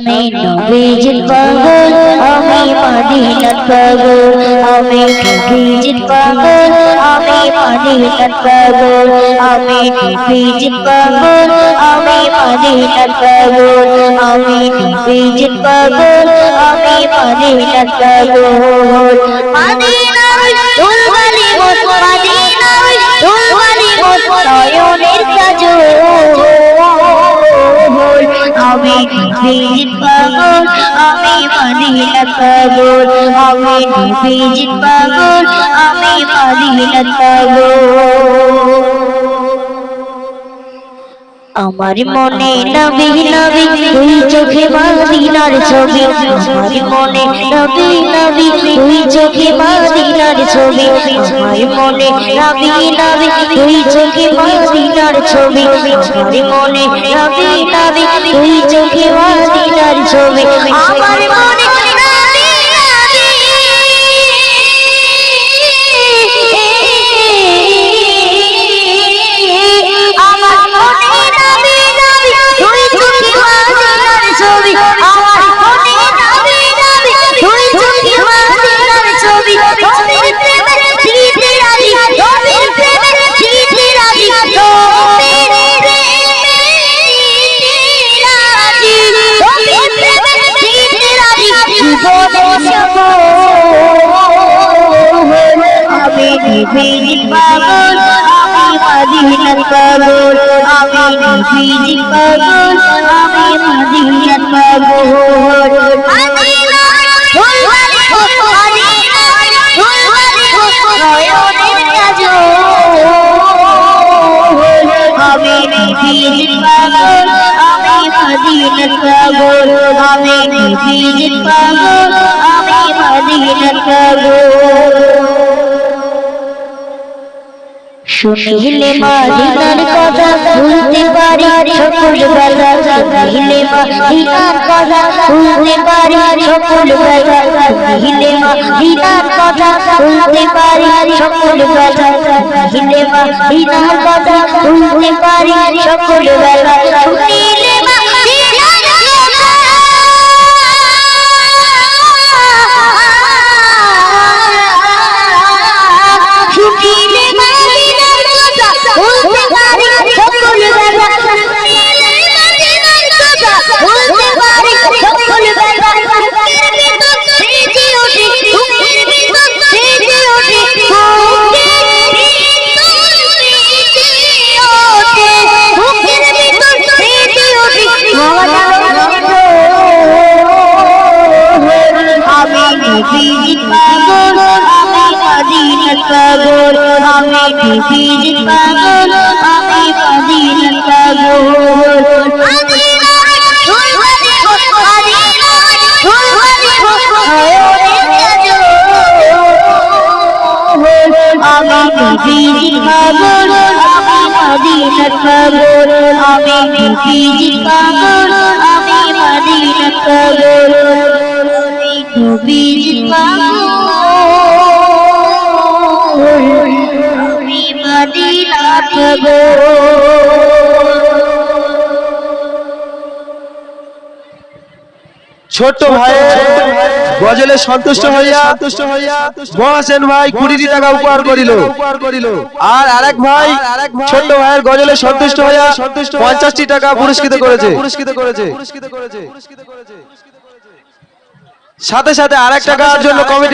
আমি নবীজির পাগল, আমি মদিনার পাগল, আমি নবীজির পাগল, আমি মদিনার পাগল, আমি নবীজির পাগল, আমি মদিনার পাগল, আমি নবীজির পাগল, আমি মদিনার পাগল। মদিনায় দুলবালি মোর, মদিনায় দুলবালি মোর নয়নের কাজল, আমি নবীজির পাগল, আমি মদিনার পাগল, আমি নবীজির পাগল, আমি মদিনার পাগল। আমার মনে নবী নবী দুই চোখে মদিনার ছবি, আমার মনে নবী নবী দুই চোখে মদিনার ছবি, আমার মনে নবী নবী দুই চোখে মদিনার ছবি, আমার মনে নবী নবী দুই চোখে মদিনার ছবি, আমার মনে নবীজির পাগল, আমি মদিনার পাগল, আমি নবীজির পাগল, আমি মদিনার পাগল। মদিনা দুলবালি মোর, মদিনা দুলবালি মোর নয়নের কাজল, আমি নবীজির পাগল, আমি মদিনার পাগল, আমি নবীজির পাগল, আমি মদিনার পাগল। শুনিলে মদিনার কথা ভুলতে পারি সকল ব্যথা, শুনিলে মদিনার কথা ভুলতে পারি সকল ব্যথা, শুনিলে মদিনার কথা ভুলতে পারি সকল ব্যথা, শুনিলে মদিনার কথা ভুলতে পারি সকল ব্যথা, শুনিলে মদিনার কথা, শুনিলে ভুলতে পারি সকল ব্যথা, শুনিলে মদিনার কথা ভুলতে পারি সকল ব্যথা, বুকের ভিতর বেজে ওঠে, বুকের ভিতর বেজে ওঠে, বুকের ভিতর বেজে ওঠে, বুকের ভিতর বেজে ওঠে, আমি নবীজির পাগল, আমি মদিনার পাগল, আমি নবীজির পাগল, আমি মদিনার পাগল। মদিনা দুলবালি মোর, মদিনা দুলবালি মোর নয়নের কাজল, আমি নবীজির পাগল, আমি মদিনার পাগল, আমি নবীজির পাগল, আমি মদিনার পাগল, আমি নবীজির পাগল, আমি মদিনার পাগল। ছোট্ট ভাই গজলে সন্তুষ্ট হইয়া মহাসেন ভাই 20 টাকা উপহার করিল, আর আরেক ভাই ছোট্ট ভাইয়ের গজলে সন্তুষ্ট হইয়া 50 টাকা পুরস্কৃত করেছে। সাথে সাথে আরেক টাকার জন্য কমিটি